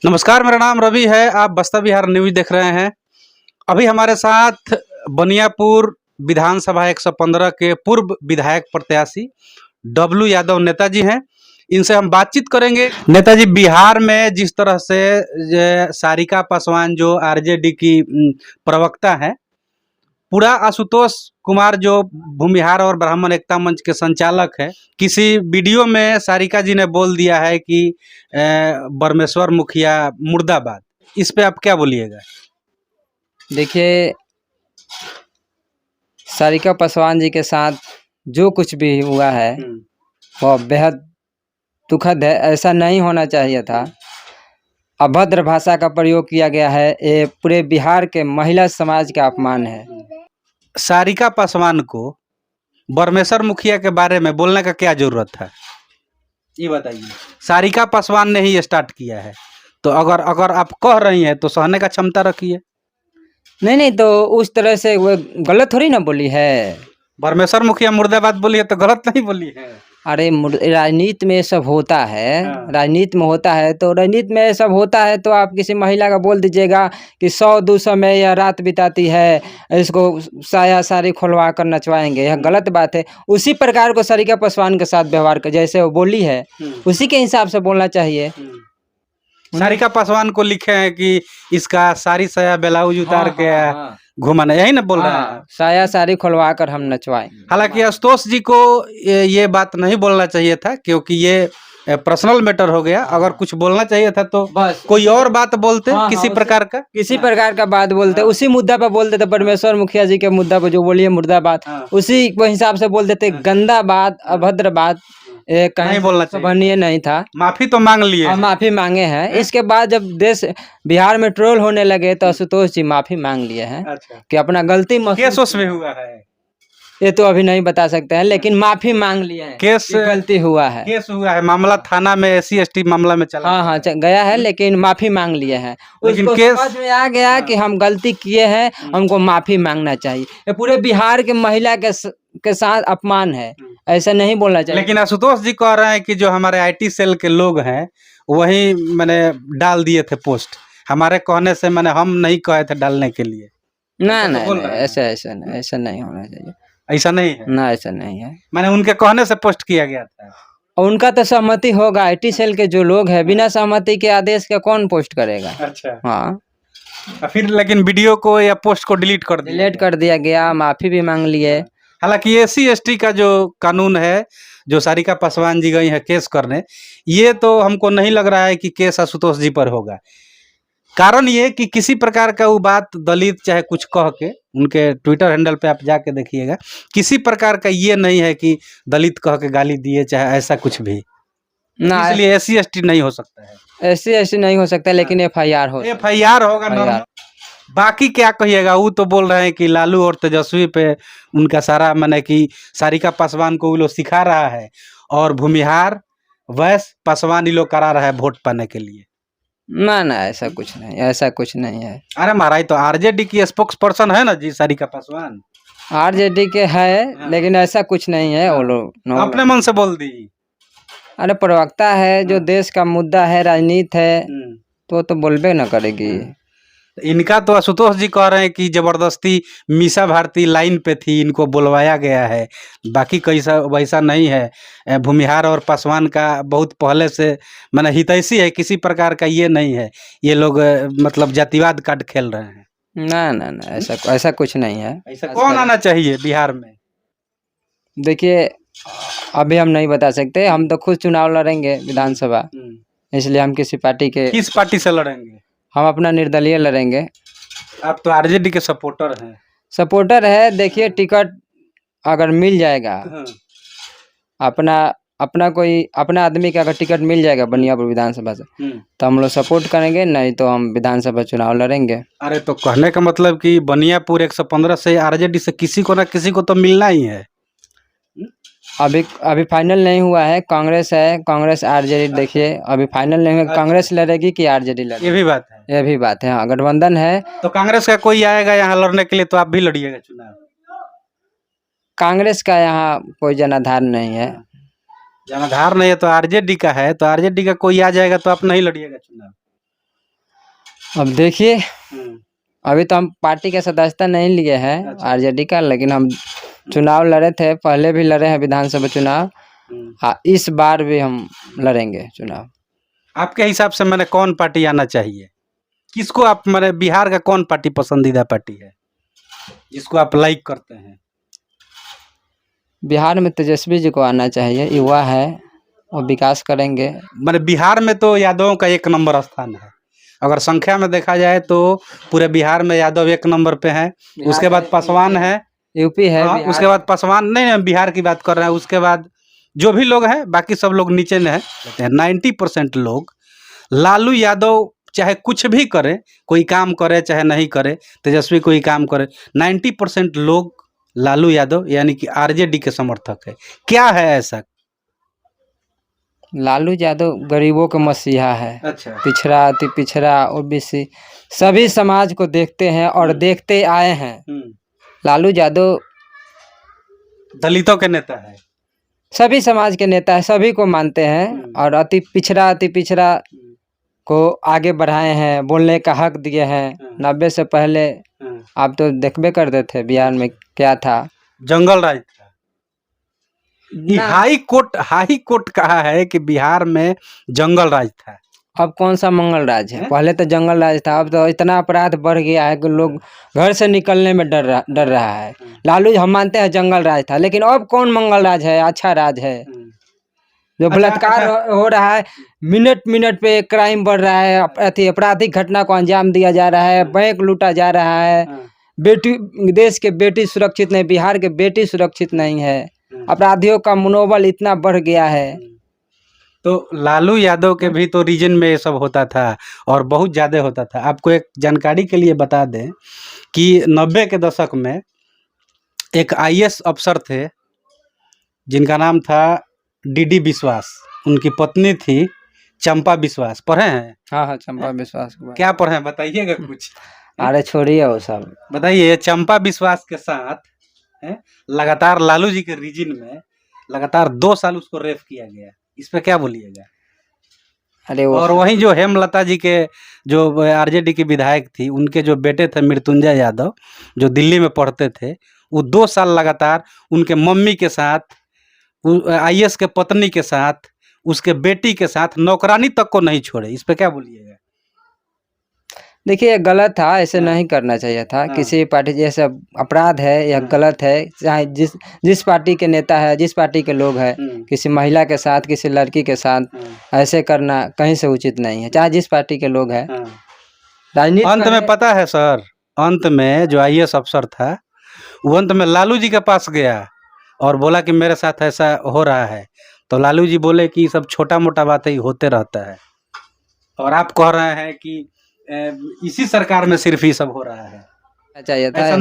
नमस्कार, मेरा नाम रवि है। आप बस्तर बिहार न्यूज़ देख रहे हैं। अभी हमारे साथ बनियापुर विधानसभा 115 के पूर्व विधायक प्रत्याशी डब्लू यादव नेताजी हैं। इनसे हम बातचीत करेंगे। नेताजी, बिहार में जिस तरह से सारिका पासवान जो आरजेडी की प्रवक्ता हैं, पूरा आशुतोष कुमार जो भूमिहार और ब्राह्मण एकता मंच के संचालक है, किसी वीडियो में सारिका जी ने बोल दिया है कि बरमेश्वर मुखिया मुर्दाबाद। इस पे आप क्या बोलिएगा? देखिए, सारिका पासवान जी के साथ जो कुछ भी हुआ है वह बेहद दुखद है। ऐसा नहीं होना चाहिए था। अभद्र भाषा का प्रयोग किया गया है। ये पूरे बिहार के महिला समाज का अपमान है। सारिका पासवान को बरमेश्वर मुखिया के बारे में बोलने का क्या जरूरत था, ये बताइए। सारिका पासवान ने ही स्टार्ट किया है, तो अगर आप कह रही हैं तो सहने का क्षमता रखिए। नहीं, तो उस तरह से वो गलत थोड़ी ना बोली है। बरमेश्वर मुखिया मुर्दाबाद बोली है तो गलत नहीं बोली है। अरे, राजनीति में ये सब होता है। राजनीति में होता है तो राजनीति में ये सब होता है तो आप किसी महिला का बोल दीजिएगा कि 100-200 में यह रात बिताती है, इसको साया साड़ी खुलवा कर नचवाएंगे, यह गलत बात है। उसी प्रकार को सारिका पासवान के साथ व्यवहार कर, जैसे वो बोली है उसी के हिसाब से बोलना चाहिए। सारिका पासवान को लिखे हैं कि इसका सारी साया ब्लाउज उतार के घुमाना, यही ना बोल रहा है। साया साड़ी खुलवा कर हम नचवाएं। हालांकि आशुतोष जी को ये बात नहीं बोलना चाहिए था, क्योंकि ये पर्सनल मैटर हो गया। अगर कुछ बोलना चाहिए था तो बस कोई और बात बोलते, किसी प्रकार का बात बोलते, उसी मुद्दा पर बोल देते। परमेश्वर मुखिया जी के मुद्दा पर जो बोली है मुर्दाबाद, उसी को हिसाब से बोल देते। गंदा बात, अभद्र बात नहीं बोलना चाहिए। नहीं था। माफी तो मांग लिए, माफी मांगे हैं। इसके बाद जब देश बिहार में ट्रोल होने लगे तो आशुतोष जी माफी मांग लिए हैं। अच्छा। कि अपना गलती केस में हुआ है, ये तो अभी नहीं बता सकते हैं, लेकिन माफी मांग लिए हैं। केस गलती हुआ है, केस हुआ है, मामला थाना में SC/ST मामला में चला। हाँ गया है, लेकिन माफी मांग लिए हैं। लेकिन उसको केस समझ में आ गया कि हम गलती किए हैं, हमको माफी मांगना चाहिए। ये पूरे बिहार के महिला के साथ अपमान है, ऐसा नहीं बोलना चाहिए। लेकिन आशुतोष जी कह रहे हैं कि जो हमारे IT सेल के लोग हैं वही मैंने डाल दिए थे पोस्ट, हमारे कहने से। मैंने हम नहीं कहे थे डालने के लिए। ना, ऐसा नहीं होना चाहिए। ऐसा नहीं है ना, ऐसा नहीं है। मैंने उनके कहने से पोस्ट किया गया था। और उनका तो सहमति होगा। IT सेल के जो लोग हैं, बिना सहमति के आदेश के कौन पोस्ट करेगा? अच्छा, हाँ। फिर लेकिन वीडियो को या पोस्ट को डिलीट कर दिया गया। माफी भी मांग लिए। हालांकि SC/ST का जो कानून है, जो सारिका पासवान जी गई है केस करने, ये तो हमको नहीं लग रहा है कि केस आशुतोष जी पर होगा। कारण ये कि किसी प्रकार का वो बात दलित चाहे कुछ कह के, उनके ट्विटर हैंडल पे आप जाके देखिएगा, किसी प्रकार का ये नहीं है कि दलित कह के गाली दिए चाहे ऐसा कुछ भी ना। इसलिए SC/ST नहीं हो सकता है। SC/ST नहीं हो सकता, लेकिन FIR होगा नॉर्मल। बाकी क्या कहिएगा, वो तो बोल रहे हैं कि लालू और तेजस्वी पे उनका सारा माने कि सारिका पासवान को वो लोग सिखा रहा है, और भूमिहार वैश्य पासवान ये लोग करा रहा है वोट पाने के लिए। ना, ऐसा कुछ नहीं है। अरे महाराज, तो RJD की स्पोक्स पर्सन है ना जी सारिका पासवान। RJD के है, लेकिन ऐसा कुछ नहीं है। वो लोग अपने मन से बोल दी। अरे, प्रवक्ता है, जो देश का मुद्दा है, राजनीति है, तो बोलबे न करेगी। इनका तो आशुतोष जी कह रहे हैं कि जबरदस्ती मीसा भारती लाइन पे थी, इनको बुलवाया गया है। बाकी कैसा वैसा नहीं है। भूमिहार और पासवान का बहुत पहले से माने हितैषी है, किसी प्रकार का ये नहीं है। ये लोग मतलब जातिवाद कार्ड खेल रहे हैं। ना, ऐसा कुछ नहीं है। ऐसा कौन आना चाहिए बिहार में? देखिए, अभी हम नहीं बता सकते। हम तो खुद चुनाव लड़ेंगे विधानसभा, इसलिए हम किस पार्टी से लड़ेंगे? हम अपना निर्दलीय लड़ेंगे। आप तो RJD के सपोर्टर है। देखिए, टिकट अगर मिल जाएगा, अपना आदमी का अगर टिकट मिल जाएगा बनियापुर विधानसभा से, तो हम लोग सपोर्ट करेंगे, नहीं तो हम विधानसभा चुनाव लड़ेंगे। अरे, तो कहने का मतलब कि बनियापुर 115 से RJD से किसी को ना किसी को तो मिलना ही है। अभी फाइनल नहीं हुआ है। कांग्रेस है, कांग्रेस RJD। देखिए, अभी फाइनल नहीं हुआ। कांग्रेस लड़ेगी कि RJD लड़ेगी, ये भी बात है। हाँ, गठबंधन है। तो कांग्रेस का कोई आएगा यहाँ लड़ने के लिए तो आप भी लड़िएगा चुनाव? कांग्रेस का यहाँ कोई जनाधार नहीं है। जनाधार नहीं है तो RJD का है, तो RJD का कोई आ जाएगा तो आप नहीं लड़िएगा चुनाव? अब देखिए, अभी तो हम पार्टी का सदस्यता नहीं लिए हैं अच्छा। आरजेडी का, लेकिन हम चुनाव लड़े थे, पहले भी लड़े हैं विधानसभा चुनाव। इस बार भी हम लड़ेंगे चुनाव। आपके हिसाब से मैंने कौन पार्टी आना चाहिए? किसको आप मैंने बिहार का कौन पार्टी पसंदीदा पार्टी है जिसको आप लाइक करते हैं? बिहार में तेजस्वी जी को आना चाहिए, युवा है और विकास करेंगे। मैंने बिहार में तो यादवों का 1 नंबर स्थान है। अगर संख्या में देखा जाए तो पूरे बिहार में यादव 1 नंबर पे हैं। उसके बाद पासवान है, यूपी है, हाँ, उसके बाद पासवान, नहीं बिहार की बात कर रहे हैं। उसके बाद जो भी लोग हैं बाकी सब लोग नीचे में है। 90% लोग लालू यादव चाहे कुछ भी करे, कोई काम करे चाहे नहीं करे, तेजस्वी कोई काम करे, 90% लोग लालू यादव यानी कि आरजेडी के समर्थक है। क्या है ऐसा? लालू यादव गरीबों का मसीहा है। अच्छा। पिछड़ा, अति पिछड़ा, ओबीसी सभी समाज को देखते हैं और देखते आए हैं। लालू यादव दलितों के नेता है, सभी समाज के नेता है, सभी को मानते हैं और अति पिछड़ा को आगे बढ़ाए हैं, बोलने का हक दिए हैं। 90 से पहले आप तो देखबे करते थे बिहार में क्या था, जंगल राज था। हाई कोर्ट कहा है कि बिहार में जंगल राज था। अब कौन सा मंगल राज है? पहले तो जंगल राज था। अब तो इतना अपराध बढ़ गया है कि लोग घर से निकलने में डर रहा है। लालू हम मानते हैं जंगल राज था, लेकिन अब कौन मंगल राज है? अच्छा राज है। जो बलात्कार हो रहा है, मिनट पे क्राइम बढ़ रहा है, आपराधिक घटना को अंजाम दिया जा रहा है, बैंक लूटा जा रहा है, बेटी, देश के बेटी सुरक्षित नहीं, बिहार के बेटी सुरक्षित नहीं है, अपराधियों का मनोबल इतना बढ़ गया है। तो लालू यादव के भी तो रीजन में ये सब होता था और बहुत ज़्यादा होता था। आपको एक जानकारी के लिए बता दें कि 90 के दशक में एक IAS अफसर थे जिनका नाम था DD विश्वास। उनकी पत्नी थी चंपा विश्वास। पढ़े हैं? हाँ, चंपा विश्वास। क्या पढ़े हैं बताइएगा कुछ। अरे छोड़िए वो सब, बताइए। चंपा विश्वास के साथ लगातार लालू जी के रीजन में लगातार 2 साल उसको रेप किया गया। इस पे क्या बोलिएगा? अरे और वहीं जो हेमलता जी के जो आरजेडी की विधायक थी, उनके जो बेटे थे मृत्युंजय यादव, जो दिल्ली में पढ़ते थे, वो 2 साल लगातार उनके मम्मी के साथ, IAS के पत्नी के साथ, उसके बेटी के साथ नौकरानी तक को नहीं छोड़े। इस पे क्या बोलिएगा? देखिए गलत था, ऐसे नहीं करना चाहिए था। किसी पार्टी जैसे अपराध है या गलत है, चाहे जिस पार्टी के नेता है, जिस पार्टी के लोग हैं, किसी महिला के साथ, किसी लड़की के साथ ऐसे करना कहीं से उचित नहीं है, चाहे जिस पार्टी के लोग हैं। राजनीति अंत में पता है सर, अंत में जो IAS अफसर था वो अंत में लालू जी के पास गया और बोला कि मेरे साथ ऐसा हो रहा है। तो लालू जी बोले कि सब छोटा मोटा बात ही होते रहता है। और आप कह रहे हैं कि इसी सरकार में सिर्फ ही सब हो रहा है। चाहिए था, ऐसा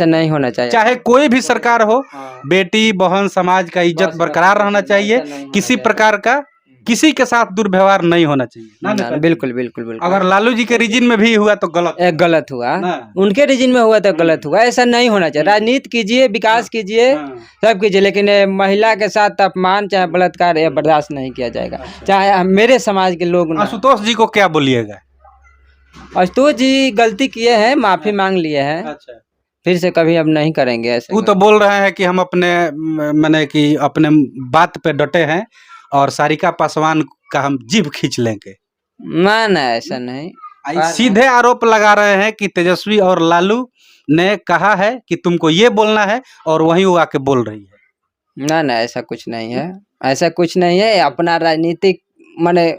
नहीं होना चाहिए। चाहे कोई भी सरकार हो, बेटी बहन समाज का इज्जत बरकरार रहना चाहिए। किसी प्रकार का किसी के साथ दुर्व्यवहार नहीं होना चाहिए ना। बिल्कुल। अगर लालू जी के रीजन में भी हुआ तो गलत हुआ, उनके रीजन में हुआ तो गलत हुआ। ऐसा नहीं होना चाहिए। राजनीति कीजिए, विकास कीजिए, सब कीजिए, लेकिन महिला के साथ अपमान चाहे बलात्कार यह बर्दाश्त नहीं किया जाएगा, चाहे मेरे समाज के लोग। आशुतोष जी को क्या बोलिएगा? आशुतोष जी गलती किए हैं, माफी मांग लिए हैं। अच्छा। फिर से कभी अब नहीं करेंगे ऐसे। वो तो बोल रहे हैं कि हम अपने बात पे डटे हैं और सारिका पासवान का हम जीभ खींच लेंगे। ना ऐसा नहीं। सीधे आरोप लगा रहे हैं कि तेजस्वी और लालू ने कहा है कि तुमको ये बोलना है और वहीं वो आके बोल रही है। ना ऐसा कुछ नहीं है, ऐसा कुछ नहीं है। अपना राजनीतिक माने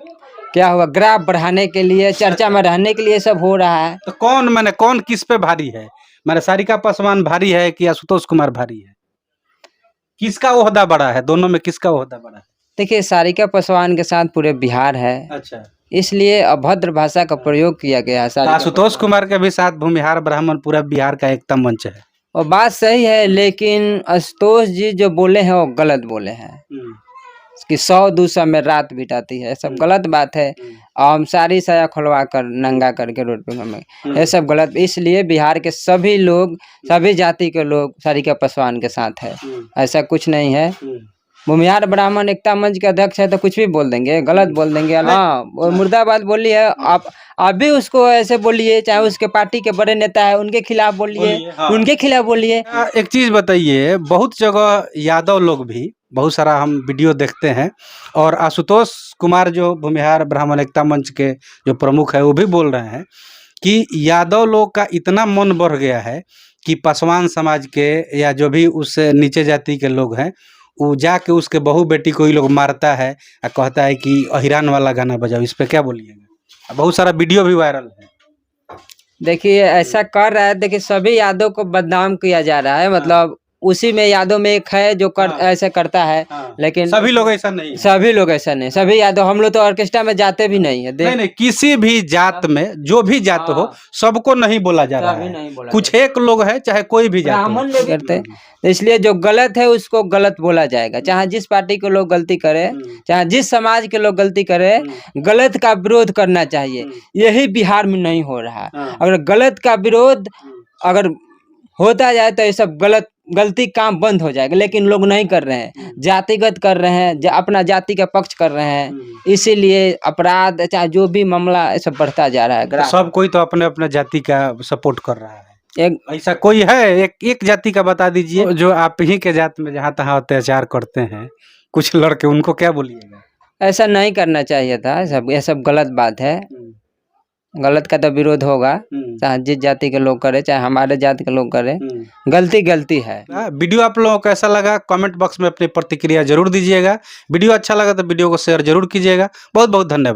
क्या हुआ, ग्राफ बढ़ाने के लिए, चर्चा में रहने के लिए सब हो रहा है। तो कौन किस पे भारी है? सारिका पासवान भारी है कि आशुतोष कुमार भारी है? किसका ओहदा बड़ा है? दोनों में किसका ओहदा बड़ा है? देखिए सारिका पासवान के साथ पूरे बिहार है। अच्छा। इसलिए अभद्र भाषा का प्रयोग किया गया है। आशुतोष कुमार के भी साथ भूमिहार ब्राह्मण पूरा बिहार का एकता मंच है। और बात सही है, लेकिन आशुतोष जी जो बोले हैं वो गलत बोले हैं कि 100-200 में रात बिताती है, सब गलत बात है। हम सारी साया खुलवा कर नंगा करके रोड पे हमें, ये सब गलत। इसलिए बिहार के सभी लोग, सभी जाति के लोग सारिका पासवान के साथ है, ऐसा कुछ नहीं है। भूमिहार ब्राह्मण एकता मंच के अध्यक्ष है तो कुछ भी बोल देंगे, गलत बोल देंगे। हाँ, और मुर्दाबाद बोली है, आप भी उसको ऐसे बोलिए, चाहे उसके पार्टी के बड़े नेता है उनके खिलाफ बोलिए, हाँ। उनके खिलाफ बोलिए। एक चीज बताइए, बहुत जगह यादव लोग भी, बहुत सारा हम वीडियो देखते हैं, और आशुतोष कुमार जो भूमिहार ब्राह्मण एकता मंच के जो प्रमुख है वो भी बोल रहे हैं कि यादव लोग का इतना मन बढ़ गया है कि पासवान समाज के या जो भी उससे नीचे जाति के लोग हैं वो जाके उसके बहू बेटी को ही लोग मारता है और कहता है कि अहिरान वाला गाना बजाओ। इस पे क्या बोलिएगा? बहुत सारा वीडियो भी वायरल है। देखिए ऐसा कर रहा है, देखिए सभी यादव को बदनाम किया जा रहा है, मतलब उसी में यादव में एक है जो ऐसे करता है, लेकिन सभी लोग ऐसा नहीं है। सभी लोग ऐसा नहीं, सभी यादव, हम लोग तो ऑर्केस्ट्रा में जाते भी नहीं है। नहीं, किसी भी जात में जो भी जात हो सबको नहीं बोला जा रहा है, कुछ एक लोग है चाहे कोई भी जात ब्राह्मण लोग करते हैं, तो इसलिए जो गलत है उसको गलत बोला जाएगा। चाहे जिस पार्टी के लोग गलती करे, चाहे जिस समाज के लोग गलती करे, गलत का विरोध करना चाहिए। यही बिहार में नहीं हो रहा। अगर गलत का विरोध अगर होता जाए तो ये सब गलती काम बंद हो जाएगा, लेकिन लोग नहीं कर रहे हैं, जातिगत कर रहे हैं, अपना जाति का पक्ष कर रहे हैं, इसीलिए अपराध चाहे जो भी मामला सब बढ़ता जा रहा है। तो सब कोई तो अपने अपने जाति का सपोर्ट कर रहा है। एक ऐसा कोई है एक जाति का बता दीजिए जो आप ही के जात में जहाँ तहाँ अत्याचार करते हैं कुछ लड़के, उनको क्या बोलिएगा? ऐसा नहीं करना चाहिए था, ये सब गलत बात है। गलत का तो विरोध होगा, चाहे जिस जाति के लोग करे, चाहे हमारे जाति के लोग करे, गलती है। वीडियो आप लोगों को कैसा लगा कमेंट बॉक्स में अपनी प्रतिक्रिया जरूर दीजिएगा। वीडियो अच्छा लगा तो वीडियो को शेयर जरूर कीजिएगा। बहुत बहुत धन्यवाद।